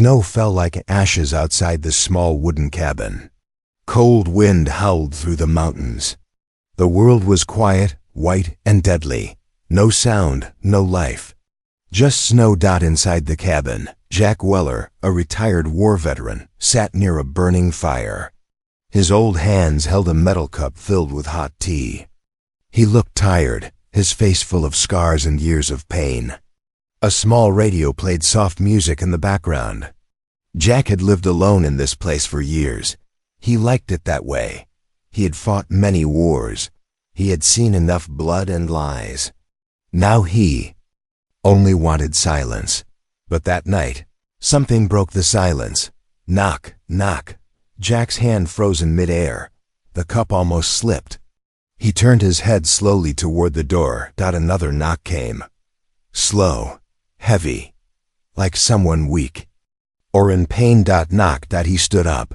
Snow fell like ashes outside the small wooden cabin. Cold wind howled through the mountains. The world was quiet, white, and deadly. No sound, no life. Just snow. Inside the cabin, Jack Weller, a retired war veteran, sat near a burning fire. His old hands held a metal cup filled with hot tea. He looked tired, his face full of scars and years of pain. A small radio played soft music in the background. Jack had lived alone in this place for years. He liked it that way. He had fought many wars. He had seen enough blood and lies. Now he only wanted silence. But that night, something broke the silence. Knock, knock. Jack's hand froze in midair. The cup almost slipped. He turned his head slowly toward the door. Another knock came. Slow, heavy, like someone weak or in pain. Knock. He stood up.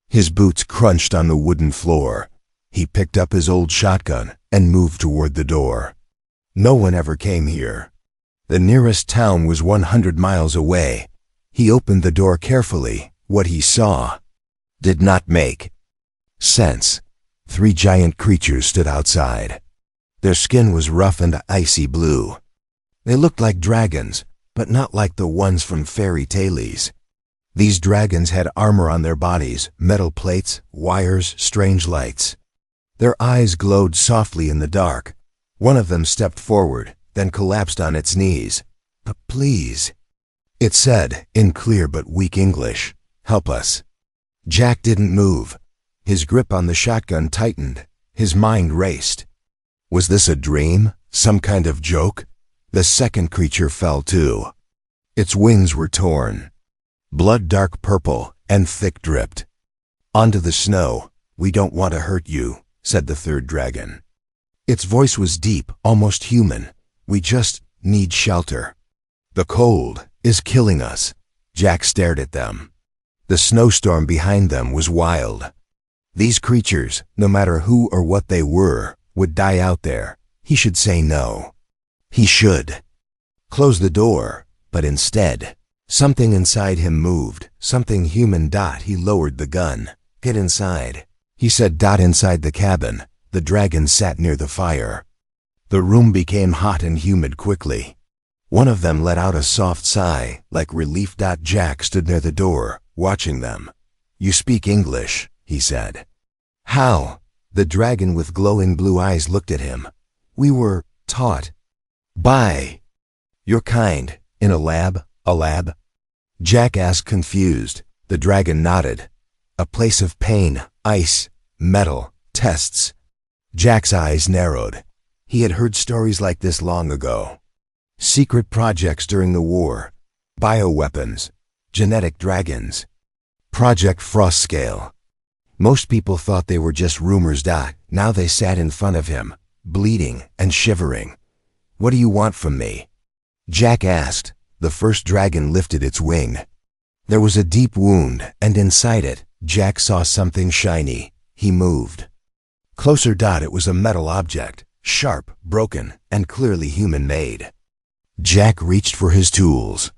His boots crunched on the wooden floor. He picked up his old shotgun and moved toward the door. No one ever came here. The nearest town was 100 miles away. He opened the door carefully. What he saw did not make sense. 3 giant creatures stood outside. Their skin was rough and icy blue. They looked like dragons, but not like the ones from fairy tales. These dragons had armor on their bodies, metal plates, wires, strange lights. Their eyes glowed softly in the dark. One of them stepped forward, then collapsed on its knees. Please, it said, in clear but weak English, help us. Jack didn't move. His grip on the shotgun tightened. His mind raced. Was this a dream? Some kind of joke? The second creature fell too. Its wings were torn. Blood dark purple and thick dripped. Onto the snow. We don't want to hurt you, said the third dragon. Its voice was deep, almost human. We just need shelter. The cold is killing us. Jack stared at them. The snowstorm behind them was wild. These creatures, no matter who or what they were, would die out there. He should say no. He should close the door, but instead, something inside him moved, something human. He lowered the gun. Get inside, he said. Inside the cabin, the dragon sat near the fire. The room became hot and humid quickly. One of them let out a soft sigh, like relief. Jack stood near the door, watching them. You speak English, he said. How? The dragon with glowing blue eyes looked at him. We were taught by your kind, in a lab. A lab? Jack asked, confused. The dragon nodded. A place of pain, ice, metal, tests. Jack's eyes narrowed. He had heard stories like this long ago. Secret projects during the war. Bioweapons. Genetic dragons. Project Frostscale. Most people thought they were just rumors. Now they sat in front of him, bleeding and shivering. What do you want from me? Jack asked. The first dragon lifted its wing. There was a deep wound, and inside it, Jack saw something shiny. He moved closer. It was a metal object, sharp, broken, and clearly human-made. Jack reached for his tools.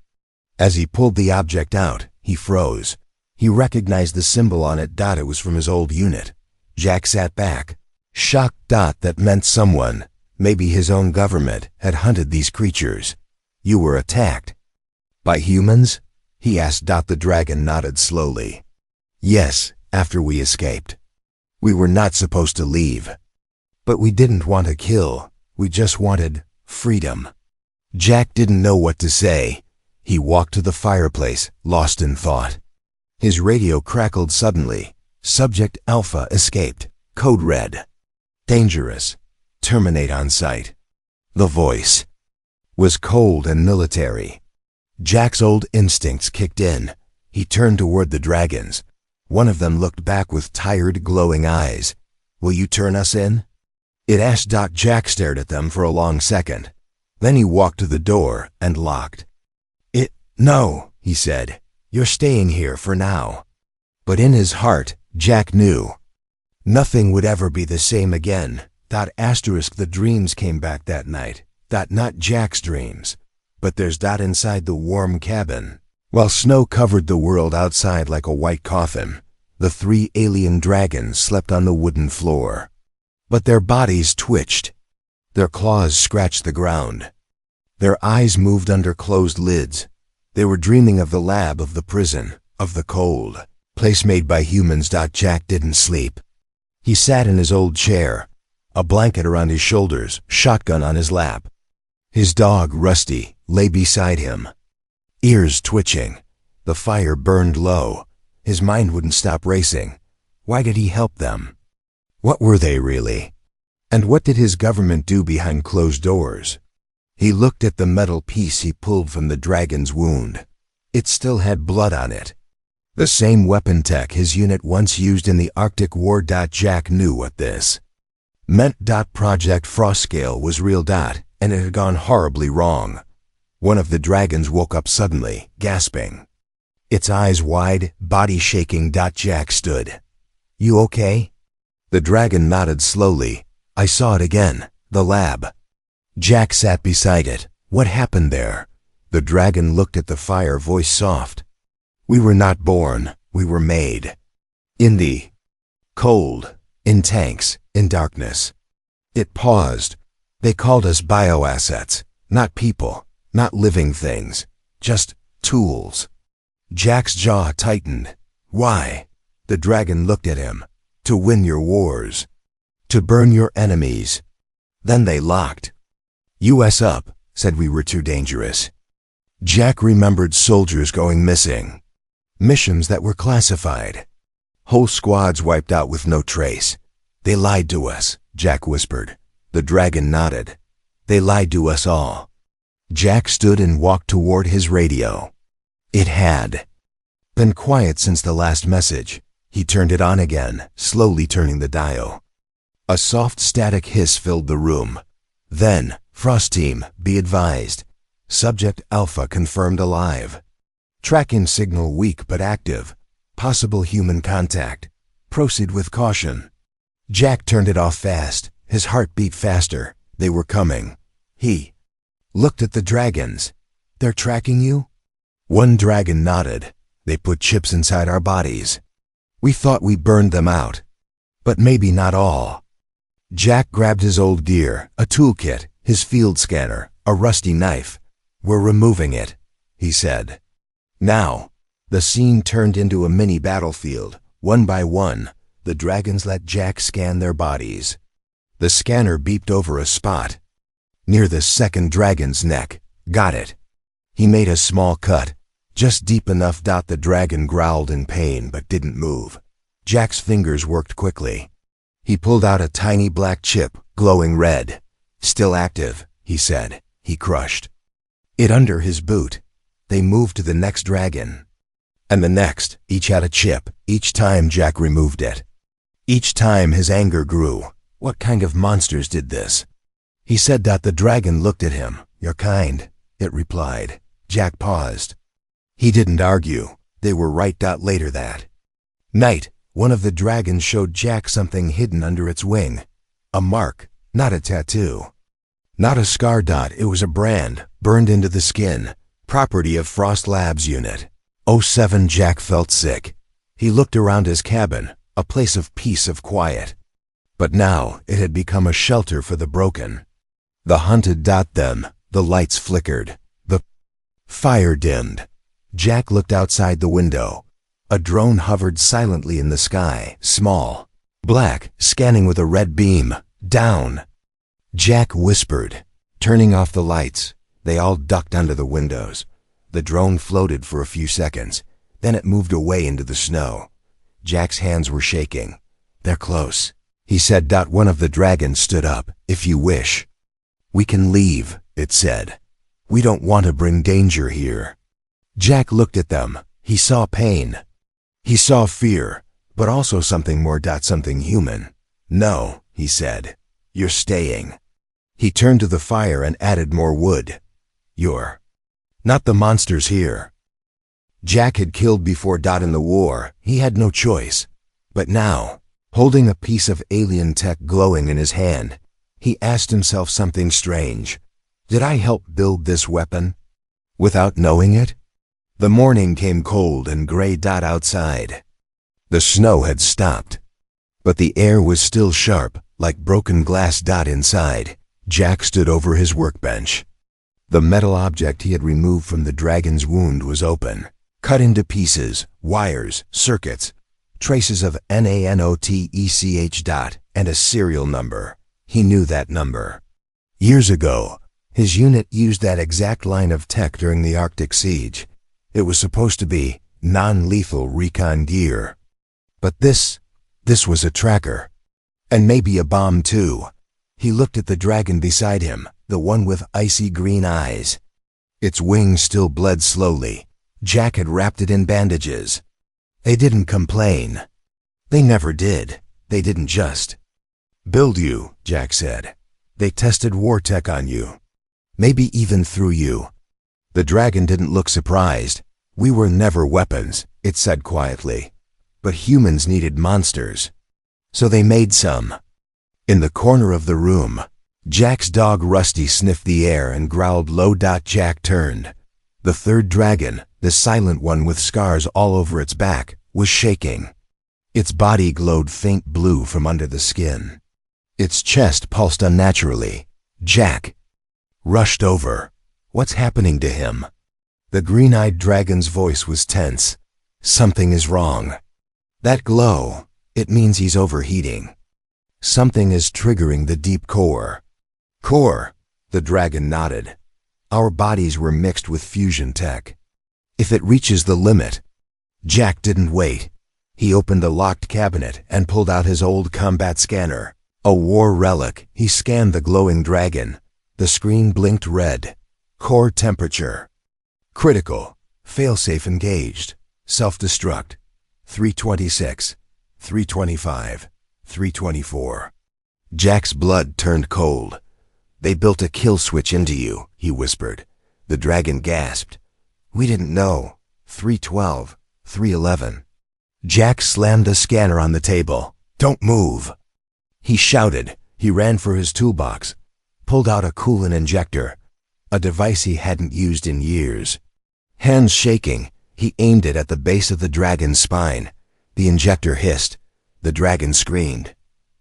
As he pulled the object out, he froze. He recognized the symbol on it. It was from his old unit. Jack sat back, shocked. That meant someone, maybe his own government, had hunted these creatures. You were attacked by humans? He asked. The dragon nodded slowly. Yes, after we escaped. We were not supposed to leave. But we didn't want to kill. We just wanted freedom. Jack didn't know what to say. He walked to the fireplace, lost in thought. His radio crackled suddenly. Subject Alpha escaped. Code red. Dangerous. Terminate on sight. The voice was cold and military. Jack's old instincts kicked in. He turned toward the dragons. One of them looked back with tired, glowing eyes. Will you turn us in? It asked. Jack stared at them for a long second. Then he walked to the door and locked it. No, he said. You're staying here for now. But in his heart, Jack knew nothing would ever be the same again. The dreams came back that night. Not Jack's dreams. But there's inside the warm cabin. While snow covered the world outside like a white coffin, the 3 alien dragons slept on the wooden floor. But their bodies twitched. Their claws scratched the ground. Their eyes moved under closed lids. They were dreaming of the lab, of the prison, of the cold place made by humans. Jack didn't sleep. He sat in his old chair, a blanket around his shoulders, shotgun on his lap. His dog, Rusty, lay beside him, ears twitching. The fire burned low. His mind wouldn't stop racing. Why did he help them? What were they really? And what did his government do behind closed doors? He looked at the metal piece he pulled from the dragon's wound. It still had blood on it. The same weapon tech his unit once used in the Arctic War. Jack knew what this meant. Project Frostscale was real. And it had gone horribly wrong. One of the dragons woke up suddenly, gasping, its eyes wide, body shaking. Jack stood. You okay? The dragon nodded slowly. I saw it again, the lab. Jack sat beside it. What happened there? The dragon looked at the fire, voice soft. We were not born, we were made. In the cold, in tanks, in darkness. It paused. They called us bioassets, not people, not living things, just tools. Jack's jaw tightened. Why? The dragon looked at him. To win your wars. To burn your enemies. Then they locked us up, said we were too dangerous. Jack remembered soldiers going missing. Missions that were classified. Whole squads wiped out with no trace. They lied to us, Jack whispered. The dragon nodded. They lied to us all. Jack stood and walked toward his radio. It had been quiet since the last message. He turned it on again, slowly turning the dial. A soft static hiss filled the room. Then, Frost Team, be advised. Subject Alpha confirmed alive. Tracking signal weak but active. Possible human contact. Proceed with caution. Jack turned it off fast. His heart beat faster. They were coming. He looked at the dragons. They're tracking you? One dragon nodded. They put chips inside our bodies. We thought we burned them out. But maybe not all. Jack grabbed his old gear, a toolkit, his field scanner, a rusty knife. We're removing it, he said. Now, the scene turned into a mini battlefield. One by one, the dragons let Jack scan their bodies. The scanner beeped over a spot. Near the second dragon's neck. Got it. He made a small cut. Just deep enough. The dragon growled in pain but didn't move. Jack's fingers worked quickly. He pulled out a tiny black chip, glowing red. Still active, he said. He crushed it under his boot. They moved to the next dragon. And the next. Each had a chip. Each time Jack removed it. Each time his anger grew. What kind of monsters did this? He said. The dragon looked at him. Your kind, it replied. Jack paused. He didn't argue. They were right. Later that night, one of the dragons showed Jack something hidden under its wing. A mark, not a tattoo. Not a scar. It was a brand, burned into the skin. Property of Frost Labs Unit 07. Jack felt sick. He looked around his cabin, a place of peace, of quiet. But now it had become a shelter for the broken. The hunted. Them, the lights flickered. The fire dimmed. Jack looked outside the window. A drone hovered silently in the sky, small, black, scanning with a red beam. Down. Jack whispered, turning off the lights. They all ducked under the windows. The drone floated for a few seconds. Then it moved away into the snow. Jack's hands were shaking. They're close, he said. One of the dragons stood up. If you wish, we can leave, it said. We don't want to bring danger here. Jack looked at them. He saw pain. He saw fear, but also something more. Something human. No, he said. You're staying. He turned to the fire and added more wood. You're not the monsters here. Jack had killed before. In the war, he had no choice. But now, holding a piece of alien tech glowing in his hand, he asked himself something strange. Did I help build this weapon? Without knowing it? The morning came cold and gray outside. The snow had stopped, but the air was still sharp, like broken glass inside. Jack stood over his workbench. The metal object he had removed from the dragon's wound was open, cut into pieces, wires, circuits, traces of NANOTECH and a serial number. He knew that number. Years ago, his unit used that exact line of tech during the Arctic siege. It was supposed to be non-lethal recon gear. But this was a tracker. And maybe a bomb too. He looked at the dragon beside him, the one with icy green eyes. Its wings still bled slowly. Jack had wrapped it in bandages. They didn't complain. They never did. They didn't just build you, Jack said. They tested war tech on you. Maybe even through you. The dragon didn't look surprised. We were never weapons, it said quietly. But humans needed monsters. So they made some. In the corner of the room, Jack's dog Rusty sniffed the air and growled low. Jack turned. The third dragon, the silent one with scars all over its back, was shaking. Its body glowed faint blue from under the skin. Its chest pulsed unnaturally. Jack rushed over. What's happening to him? The green-eyed dragon's voice was tense. Something is wrong. That glow, it means he's overheating. Something is triggering the deep core. Core, the dragon nodded. Our bodies were mixed with fusion tech. If it reaches the limit. Jack didn't wait. He opened a locked cabinet and pulled out his old combat scanner. A war relic. He scanned the glowing dragon. The screen blinked red. Core temperature. Critical. Failsafe engaged. Self-destruct. 326. 325. 324. Jack's blood turned cold. They built a kill switch into you, he whispered. The dragon gasped. We didn't know. 312. 311. Jack slammed a scanner on the table. Don't move. He shouted. He ran for his toolbox, pulled out a coolant injector, a device he hadn't used in years. Hands shaking, he aimed it at the base of the dragon's spine. The injector hissed. The dragon screamed.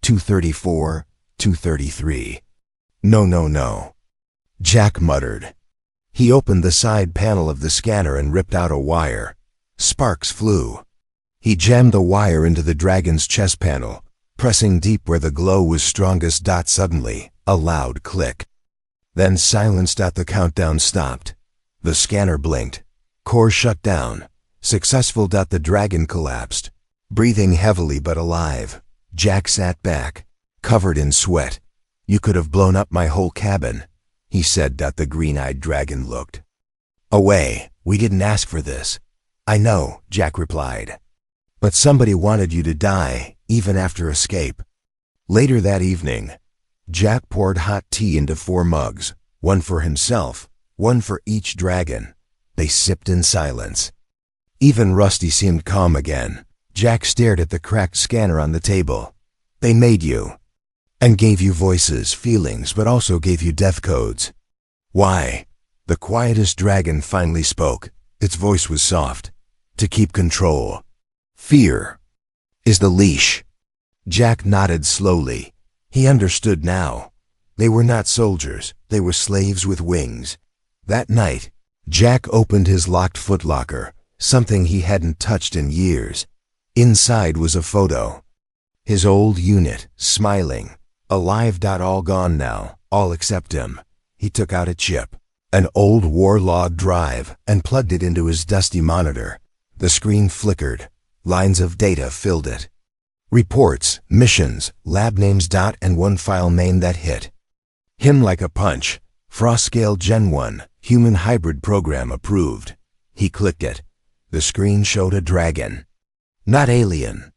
234, 233. No, no, no. Jack muttered. He opened the side panel of the scanner and ripped out a wire. Sparks flew. He jammed the wire into the dragon's chest panel, pressing deep where the glow was strongest. Suddenly, a loud click. Then silence. The countdown stopped. The scanner blinked. Core shut down. Successful. The dragon collapsed. Breathing heavily but alive, Jack sat back, covered in sweat. You could have blown up my whole cabin, he said. The green-eyed dragon looked away. We didn't ask for this. I know, Jack replied. But somebody wanted you to die, even after escape. Later that evening, Jack poured hot tea into 4 mugs, one for himself, one for each dragon. They sipped in silence. Even Rusty seemed calm again. Jack stared at the cracked scanner on the table. They made you, and gave you voices, feelings, but also gave you death codes. Why? The quietest dragon finally spoke. Its voice was soft. To keep control. Fear is the leash. Jack nodded slowly. He understood now. They were not soldiers. They were slaves with wings. That night, Jack opened his locked footlocker, something he hadn't touched in years. Inside was a photo. His old unit, smiling, alive. All gone now, all except him. He took out a chip, an old war log drive, and plugged it into his dusty monitor. The screen flickered. Lines of data filled it. Reports, missions, lab names. And one file name that hit him like a punch. Frost Scale Gen 1, human hybrid program approved. He clicked it. The screen showed a dragon. Not alien.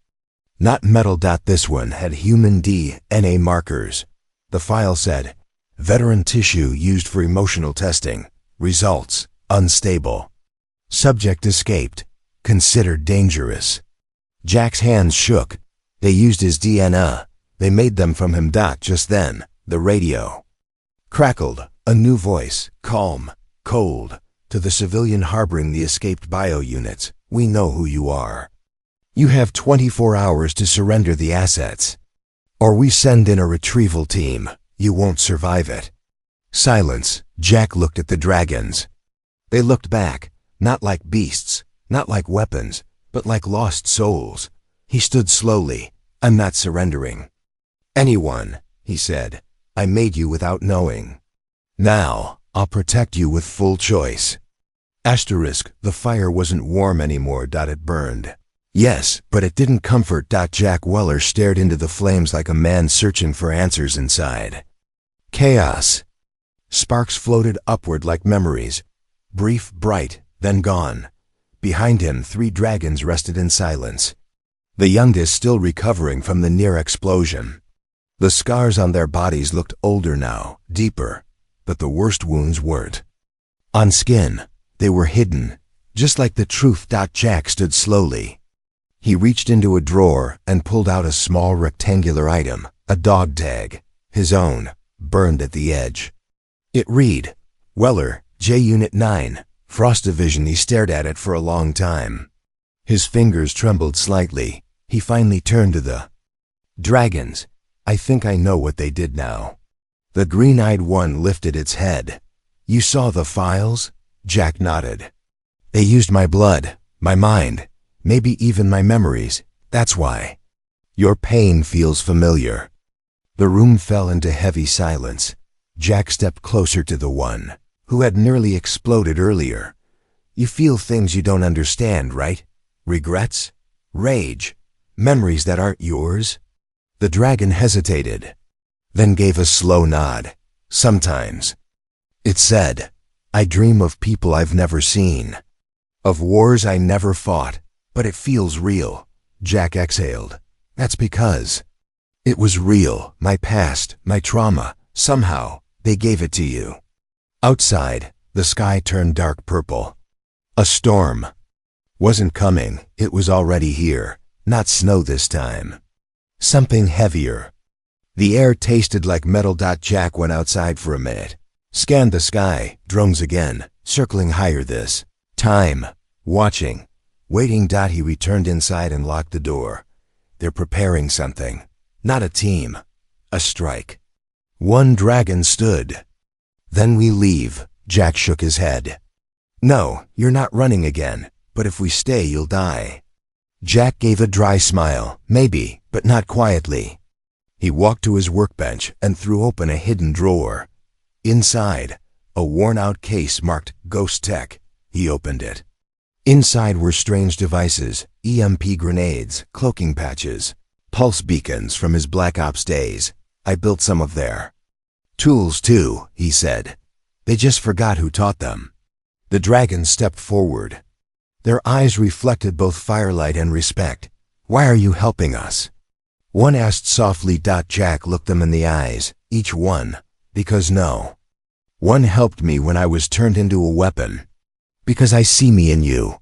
Not metal. This one had human DNA markers. The file said, veteran tissue used for emotional testing. Results, unstable. Subject escaped. Considered dangerous. Jack's hands shook. They used his DNA. They made them from him. Just then, the radio crackled. A new voice, calm, cold. To the civilian harboring the escaped bio units, we know who you are. You have 24 hours to surrender the assets. Or we send in a retrieval team. You won't survive it. Silence. Jack looked at the dragons. They looked back, not like beasts, not like weapons, but like lost souls. He stood slowly. I'm not surrendering. Anyone, he said. I made you without knowing. Now, I'll protect you with full choice. Asterisk, the fire wasn't warm anymore. It burned. Yes, but it didn't comfort. Jack Weller stared into the flames like a man searching for answers inside. Chaos. Sparks floated upward like memories. Brief, bright, then gone. Behind him, 3 dragons rested in silence. The youngest still recovering from the near explosion. The scars on their bodies looked older now, deeper, but the worst wounds weren't. On skin, they were hidden, just like the truth. Jack stood slowly. He reached into a drawer and pulled out a small rectangular item, a dog tag, his own, burned at the edge. It read, Weller, J Unit 9, Frost Division. He stared at it for a long time. His fingers trembled slightly. He finally turned to the dragons. I think I know what they did now. The green-eyed one lifted its head. You saw the files? Jack nodded. They used my blood, my mind, maybe even my memories. That's why. Your pain feels familiar. The room fell into heavy silence. Jack stepped closer to the one who had nearly exploded earlier. You feel things you don't understand, right? Regrets? Rage? Memories that aren't yours? The dragon hesitated, then gave a slow nod. Sometimes. It said, I dream of people I've never seen. Of wars I never fought, but it feels real. Jack exhaled. That's because it was real, my past, my trauma. Somehow, they gave it to you. Outside, the sky turned dark purple. A storm wasn't coming, it was already here. Not snow this time. Something heavier. The air tasted like metal. Jack went outside for a minute. Scanned the sky, drones again, circling higher this time. Watching, waiting. He returned inside and locked the door. They're preparing something. Not a team. A strike. One dragon stood. Then we leave. Jack shook his head. No, you're not running again, but if we stay, you'll die. Jack gave a dry smile. Maybe, but not quietly. He walked to his workbench and threw open a hidden drawer. Inside, a worn-out case marked Ghost Tech. He opened it. Inside were strange devices, EMP grenades, cloaking patches, pulse beacons from his Black Ops days. I built some of their tools too, he said. They just forgot who taught them. The dragons stepped forward. Their eyes reflected both firelight and respect. Why are you helping us? One asked softly. Jack looked them in the eyes, each one. Because no. One helped me when I was turned into a weapon. Because I see me in you.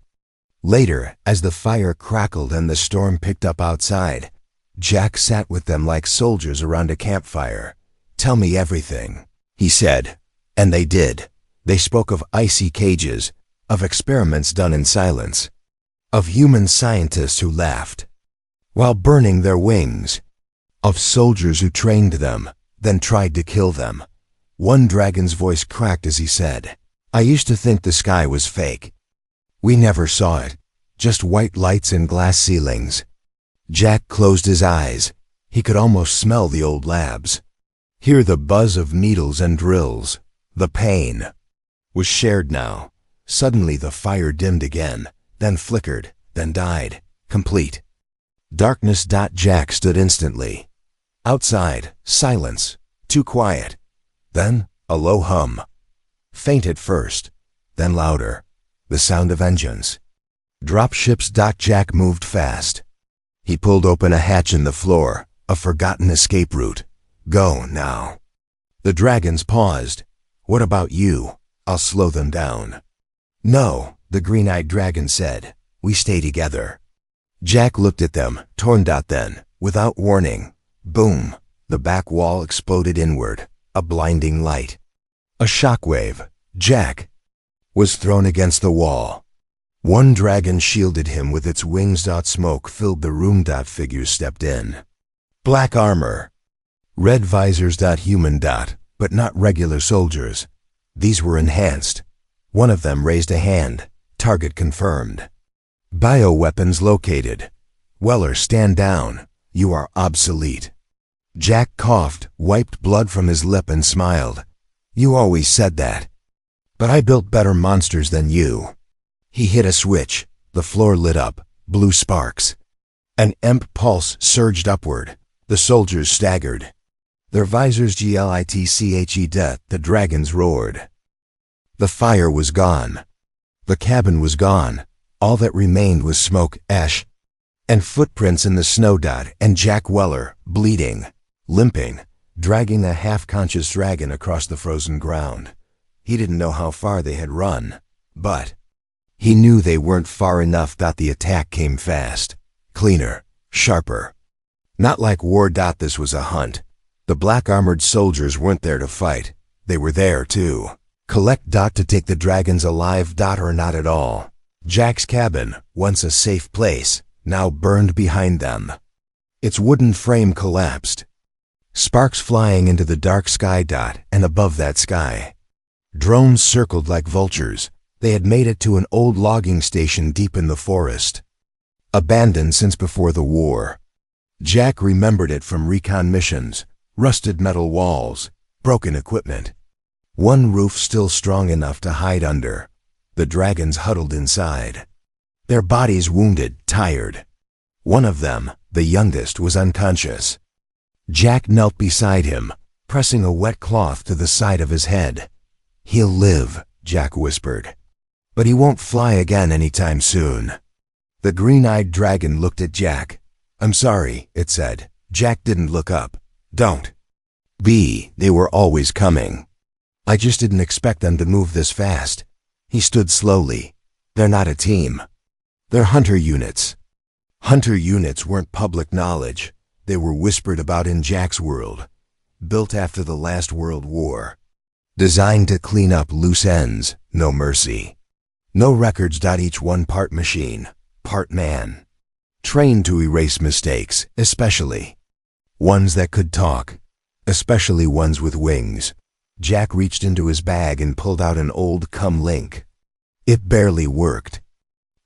Later, as the fire crackled and the storm picked up outside, Jack sat with them like soldiers around a campfire. Tell me everything, he said. And they did. They spoke of icy cages, of experiments done in silence, of human scientists who laughed while burning their wings, of soldiers who trained them, then tried to kill them. One dragon's voice cracked as he said, I used to think the sky was fake. We never saw it, just white lights and glass ceilings. Jack closed his eyes. He could almost smell the old labs, hear the buzz of needles and drills. The pain was shared now. Suddenly the fire dimmed again, then flickered, then died, complete. Darkness. Jack stood instantly. Outside, silence, too quiet. Then, a low hum. Faint at first, then louder. The sound of engines. Dropships. Jack moved fast. He pulled open a hatch in the floor, a forgotten escape route. Go, now. The dragons paused. What about you? I'll slow them down. No, the green-eyed dragon said. We stay together. Jack looked at them, torn. Then, without warning, boom, the back wall exploded inward, a blinding light. A shockwave. Jack. was thrown against the wall. One dragon shielded him with its wings. Smoke filled the room. Figures stepped in. Black armor. Red visors. Human. But not regular soldiers. These were enhanced. One of them raised a hand. Target confirmed. Bioweapons located. Weller, stand down. You are obsolete. Jack coughed, wiped blood from his lip and smiled. You always said that. But I built better monsters than you. He hit a switch. The floor lit up. Blue sparks. An EMP pulse surged upward. The soldiers staggered. Their visors glitche. Death. The dragons roared. The fire was gone. The cabin was gone. All that remained was smoke, ash, and footprints in the snow. And Jack Weller, bleeding, limping, dragging a half-conscious dragon across the frozen ground. He didn't know how far they had run, but he knew they weren't far enough. The attack came fast, cleaner, sharper. Not like war. This was a hunt. The black-armored soldiers weren't there to fight. They were there to collect. To take the dragons alive. Or not at all. Jack's cabin, once a safe place, now burned behind them. Its wooden frame collapsed. Sparks flying into the dark sky. And above that sky, drones circled like vultures. They had made it to an old logging station deep in the forest, abandoned since before the war. Jack remembered it from recon missions. Rusted metal walls, broken equipment. One roof still strong enough to hide under. The dragons huddled inside, their bodies wounded, tired. One of them, the youngest, was unconscious. Jack knelt beside him, pressing a wet cloth to the side of his head. He'll live, Jack whispered. But he won't fly again anytime soon. The green-eyed dragon looked at Jack. I'm sorry, it said. Jack didn't look up. Don't be. They were always coming. I just didn't expect them to move this fast. He stood slowly. They're not a team. They're hunter units. Hunter units weren't public knowledge. They were whispered about in Jack's world. Built after the last World War. Designed to clean up loose ends. No mercy. No records. Each one part machine, part man. Trained to erase mistakes, especially ones that could talk. Especially ones with wings. Jack reached into his bag and pulled out an old comlink. It barely worked,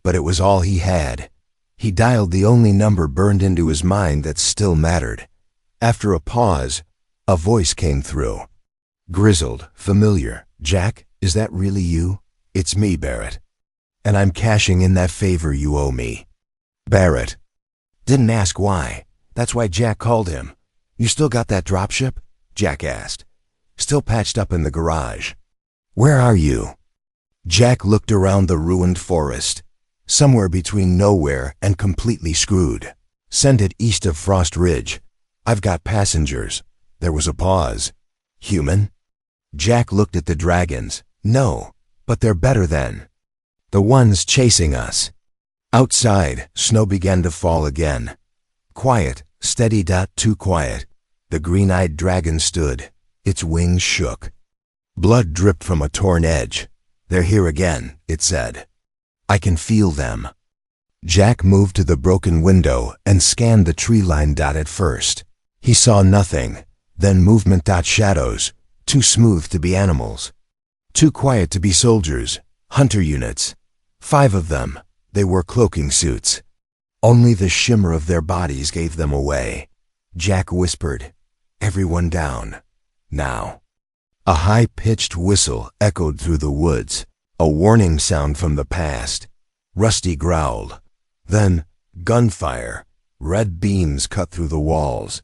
but it was all he had. He dialed the only number burned into his mind that still mattered. After a pause, a voice came through. Grizzled, familiar. Jack, is that really you? It's me, Barrett. And I'm cashing in that favor you owe me. Barrett. Didn't ask why. That's why Jack called him. You still got that dropship? Jack asked. Still patched up in the garage. Where are you? Jack looked around the ruined forest. Somewhere between nowhere and completely screwed. Send it east of Frost Ridge. I've got passengers. There was a pause. Human? Jack looked at the dragons. No, but they're better than the ones chasing us. Outside, snow began to fall again. Quiet, steady. Too quiet. The green-eyed dragon stood. Its wings shook. Blood dripped from a torn edge. They're here again, it said. I can feel them. Jack moved to the broken window and scanned the tree line. At first, he saw nothing. Then movement. Shadows. Too smooth to be animals. Too quiet to be soldiers. Hunter units. 5 of them. They wore cloaking suits. Only the shimmer of their bodies gave them away. Jack whispered, "Everyone down. Now." A high-pitched whistle echoed through the woods, a warning sound from the past. Rusty growled. Then, gunfire. Red beams cut through the walls.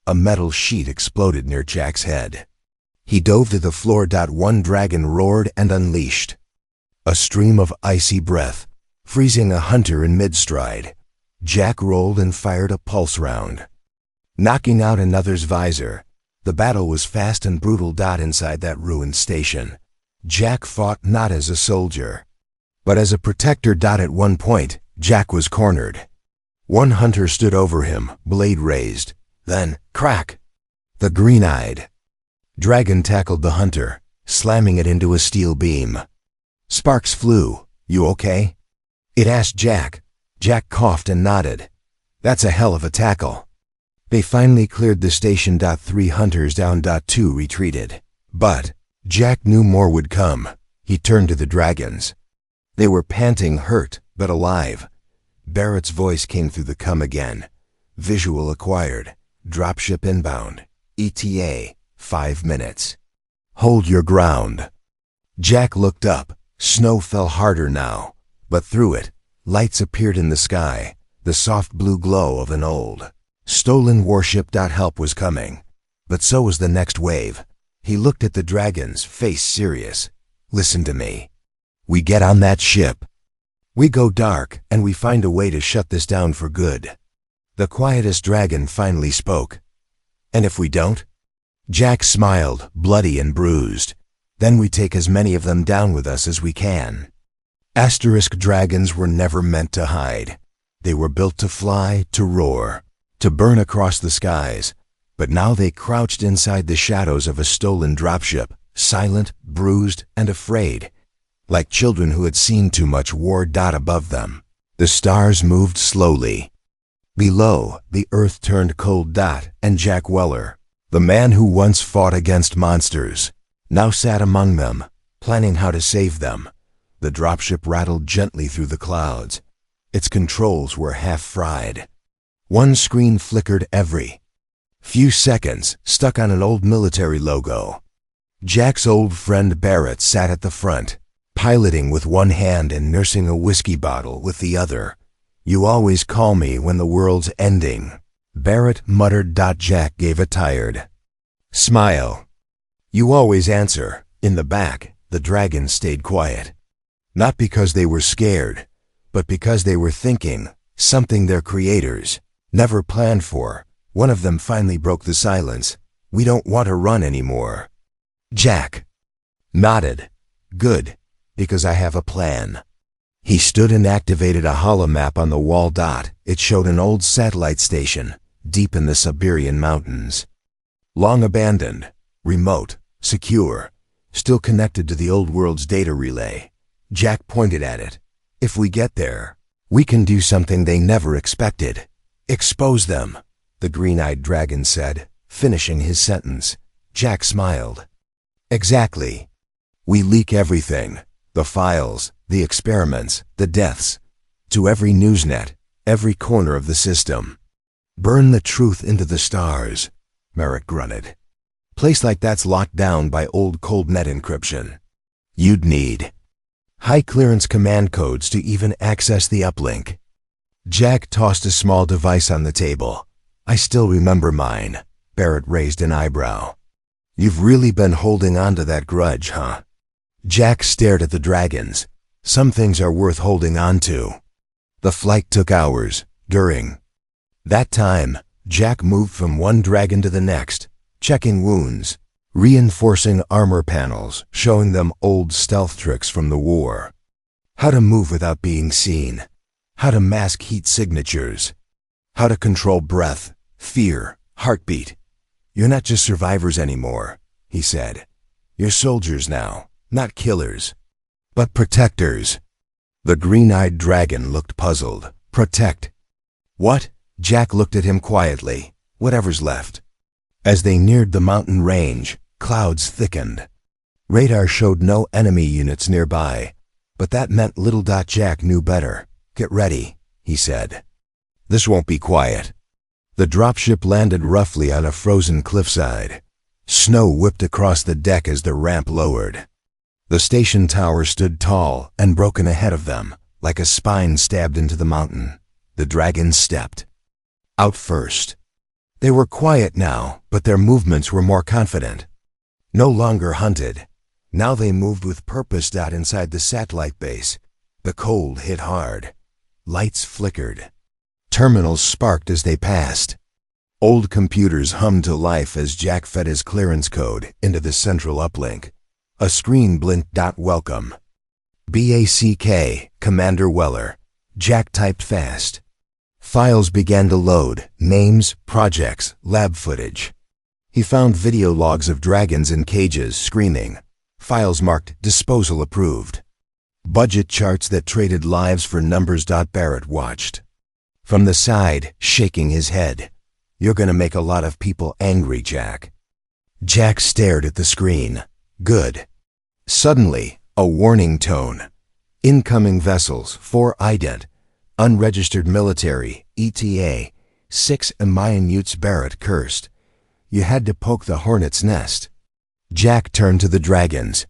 A metal sheet exploded near Jack's head. He dove to the floor. One dragon roared and unleashed a stream of icy breath, freezing a hunter in mid-stride. Jack rolled and fired a pulse round, knocking out another's visor. The battle was fast and brutal. Inside that ruined station, Jack fought not as a soldier, but as a protector. At one point, Jack was cornered. One hunter stood over him, blade raised. Then, crack! The green-eyed dragon tackled the hunter, slamming it into a steel beam. Sparks flew. You okay? It asked Jack. Jack coughed and nodded. That's a hell of a tackle. They finally cleared the station. 3 hunters down. 2 retreated. But Jack knew more would come. He turned to the dragons. They were panting, hurt, but alive. Barrett's voice came through the come again. Visual acquired. Dropship inbound. ETA, 5 minutes. Hold your ground. Jack looked up. Snow fell harder now, but through it, lights appeared in the sky, the soft blue glow of an old, stolen warship. Help was coming, but so was the next wave. He looked at the dragons, face serious. Listen to me. We get on that ship. We go dark, and we find a way to shut this down for good. The quietest dragon finally spoke. And if we don't? Jack smiled, bloody and bruised. Then we take as many of them down with us as we can. Asterisk dragons were never meant to hide. They were built to fly, to roar, to burn across the skies. But now they crouched inside the shadows of a stolen dropship, silent, bruised, and afraid, like children who had seen too much war. Above them, the stars moved slowly. Below, the earth turned cold. And Jack Weller, the man who once fought against monsters, now sat among them, planning how to save them. The dropship rattled gently through the clouds. Its controls were half fried. One screen flickered every few seconds, stuck on an old military logo. Jack's old friend Barrett sat at the front, piloting with one hand and nursing a whiskey bottle with the other. You always call me when the world's ending, Barrett muttered. Jack gave a tired smile. You always answer. In the back, the dragons stayed quiet. Not because they were scared, but because they were thinking, something their creators never planned for. One of them finally broke the silence. We don't want to run anymore. Jack nodded. Good, because I have a plan. He stood and activated a holomap on the wall. It showed an old satellite station, deep in the Siberian mountains. Long abandoned, remote, secure, still connected to the old world's data relay. Jack pointed at it. If we get there, we can do something they never expected. Expose them, the green-eyed dragon said, finishing his sentence. Jack smiled. Exactly. We leak everything. The files, the experiments, the deaths. To every newsnet, every corner of the system. Burn the truth into the stars, Merrick grunted. Place like that's locked down by old cold net encryption. You'd need high clearance command codes to even access the uplink. Jack tossed a small device on the table. I still remember mine. Barrett raised an eyebrow. You've really been holding on to that grudge, huh? Jack stared at the dragons. Some things are worth holding on to. The flight took hours. During that time, Jack moved from one dragon to the next, checking wounds, reinforcing armor panels, showing them old stealth tricks from the war. How to move without being seen. How to mask heat signatures. How to control breath, fear, heartbeat. You're not just survivors anymore, he said. You're soldiers now, not killers, but protectors. The green-eyed dragon looked puzzled. Protect? What? Jack looked at him quietly. Whatever's left. As they neared the mountain range, clouds thickened. Radar showed no enemy units nearby, but that meant little. Jack knew better. Get ready, he said. This won't be quiet. The dropship landed roughly on a frozen cliffside. Snow whipped across the deck as the ramp lowered. The station tower stood tall and broken ahead of them, like a spine stabbed into the mountain. The dragons stepped out first. They were quiet now, but their movements were more confident. No longer hunted. Now they moved with purpose. Inside the satellite base, the cold hit hard. Lights flickered. Terminals sparked as they passed. Old computers hummed to life as Jack fed his clearance code into the central uplink. A screen blinked. Welcome. BACK, Commander Weller. Jack typed fast. Files began to load, names, projects, lab footage. He found video logs of dragons in cages screaming. Files marked disposal approved. Budget charts that traded lives for numbers. Barrett watched from the side, shaking his head. You're gonna make a lot of people angry, Jack. Jack stared at the screen. Good. Suddenly, a warning tone. Incoming vessels, 4 ident. Unregistered military, ETA. 6 Mayan Utes. Barrett cursed. You had to poke the hornet's nest. Jack turned to the dragons.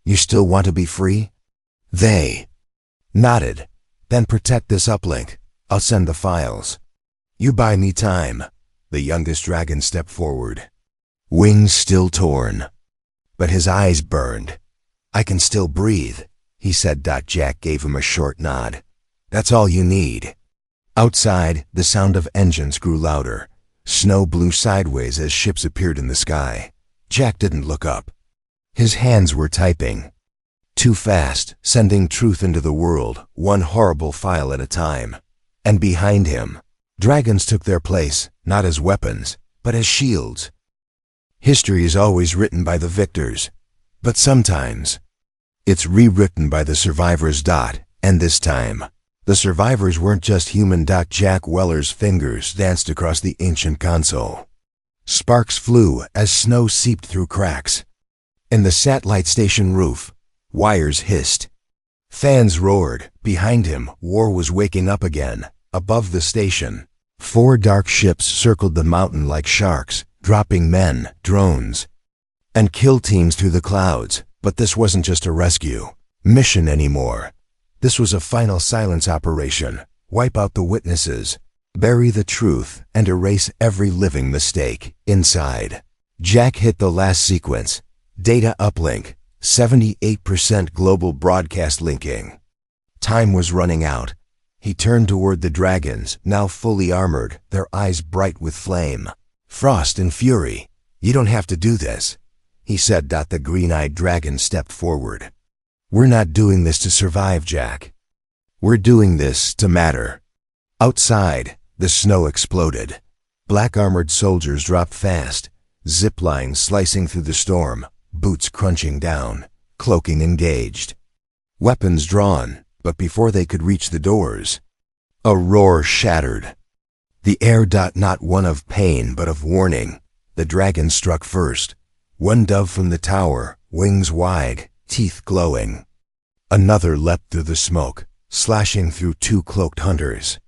You still want to be free? They nodded. Then protect this uplink. I'll send the files. You buy me time. The youngest dragon stepped forward. Wings still torn, but his eyes burned. I can still breathe, he said. Jack gave him a short nod. That's all you need. Outside, the sound of engines grew louder. Snow blew sideways as ships appeared in the sky. Jack didn't look up. His hands were typing. Too fast, sending truth into the world, one horrible file at a time. And behind him, dragons took their place, not as weapons, but as shields. History is always written by the victors, but sometimes it's rewritten by the survivors. And this time, the survivors weren't just human. Jack Weller's fingers danced across the ancient console. Sparks flew as snow seeped through cracks. In the satellite station roof, wires hissed. Fans roared. Behind him, war was waking up again. Above the station, 4 dark ships circled the mountain like sharks, dropping men, drones, and kill teams through the clouds. But this wasn't just a rescue mission anymore. This was a final silence operation. Wipe out the witnesses, bury the truth, and erase every living mistake. Inside, Jack hit the last sequence. Data uplink, 78% global broadcast linking. Time was running out. He turned toward the dragons, now fully armored, their eyes bright with flame. Frost and fury. You don't have to do this, he said. The green-eyed dragon stepped forward. We're not doing this to survive, Jack. We're doing this to matter. Outside, the snow exploded. Black-armored soldiers dropped fast, zip lines slicing through the storm, boots crunching down, cloaking engaged. Weapons drawn, but before they could reach the doors, a roar shattered. The air. Not one of pain, but of warning. The dragon struck first. One dove from the tower, wings wide, teeth glowing. Another leapt through the smoke, slashing through 2 cloaked hunters.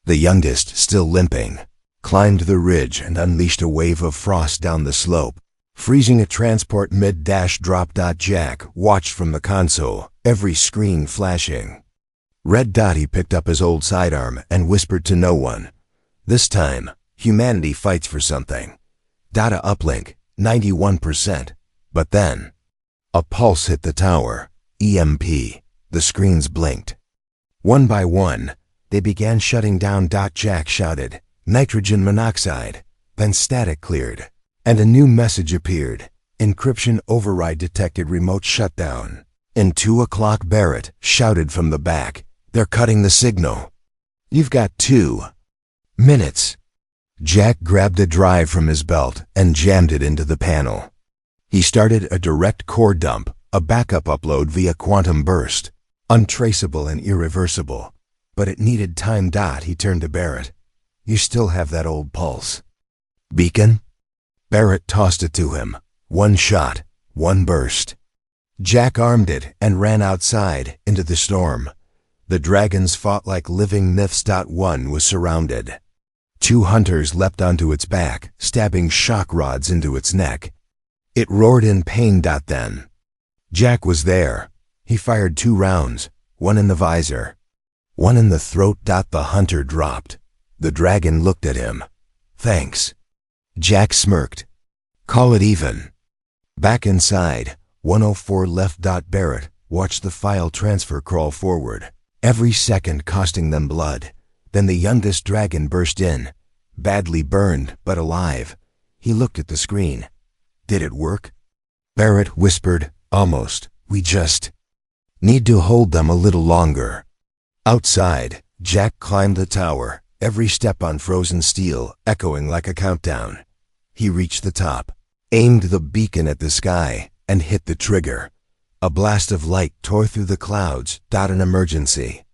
The youngest, still limping, climbed the ridge and unleashed a wave of frost down the slope, freezing a transport mid-drop. Jack watched from the console, every screen flashing. Red. He picked up his old sidearm and whispered to no one. This time, humanity fights for something. Data uplink, 91%. But then, a pulse hit the tower. EMP. The screens blinked. One by one, they began shutting down. Jack shouted, nitrogen monoxide. Then static cleared, and a new message appeared. Encryption override detected. Remote shutdown. In 2 o'clock. Barrett shouted from the back. They're cutting the signal. You've got 2 minutes. Jack grabbed a drive from his belt and jammed it into the panel. He started a direct core dump, a backup upload via quantum burst. Untraceable and irreversible. But it needed time. He turned to Barrett. You still have that old pulse beacon? Barrett tossed it to him. 1 shot, 1 burst. Jack armed it and ran outside into the storm. The dragons fought like living myths. One was surrounded. 2 hunters leapt onto its back, stabbing shock rods into its neck. It roared in pain. Then Jack was there. He fired 2 rounds, 1 in the visor, 1 in the throat. The hunter dropped. The dragon looked at him. Thanks. Jack smirked. Call it even. Back inside, 104 left. Barrett watched the file transfer crawl forward, every second costing them blood. Then the youngest dragon burst in, badly burned but alive. He looked at the screen. Did it work? Barrett whispered, almost. We just need to hold them a little longer. Outside, Jack climbed the tower, every step on frozen steel echoing like a countdown. He reached the top, aimed the beacon at the sky, and hit the trigger. A blast of light tore through the clouds. An emergency.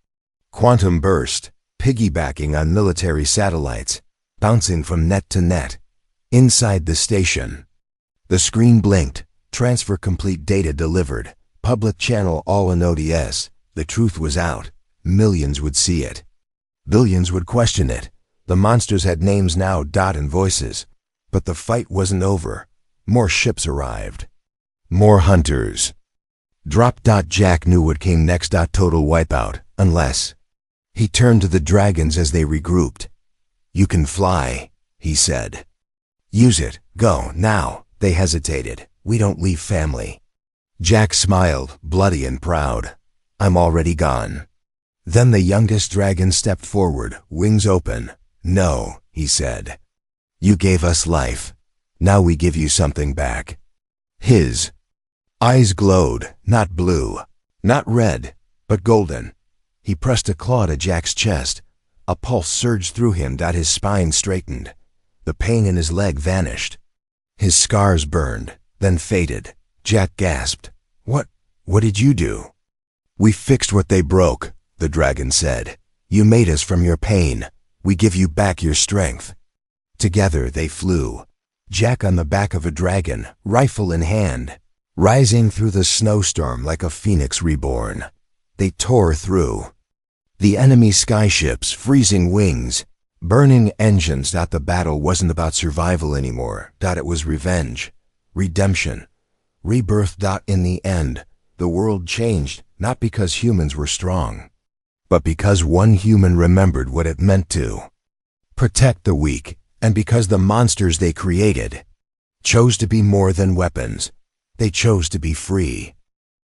Quantum burst, piggybacking on military satellites, bouncing from net to net. Inside the station. The screen blinked. Transfer complete, data delivered. Public channel all in ODS. The truth was out. Millions would see it. Billions would question it. The monsters had names now, and voices. But the fight wasn't over. More ships arrived. More hunters. Drop. Jack knew what came next. Total wipeout, unless... He turned to the dragons as they regrouped. "You can fly," he said. "Use it. Go, now." They hesitated. "We don't leave family." Jack smiled, bloody and proud. "I'm already gone." Then the youngest dragon stepped forward, wings open. "No," he said. "You gave us life. Now we give you something back." His eyes glowed, not blue, not red, but golden. He pressed a claw to Jack's chest. A pulse surged through him. His spine straightened. The pain in his leg vanished. His scars burned, then faded. Jack gasped. What did you do?" "We fixed what they broke," the dragon said. "You made us from your pain. We give you back your strength." Together they flew. Jack on the back of a dragon, rifle in hand, rising through the snowstorm like a phoenix reborn. They tore through. The enemy skyships, freezing wings, burning engines. The battle wasn't about survival anymore. It was revenge, redemption, rebirth. In the end, the world changed, not because humans were strong, but because one human remembered what it meant to protect the weak, and because the monsters they created chose to be more than weapons. They chose to be free.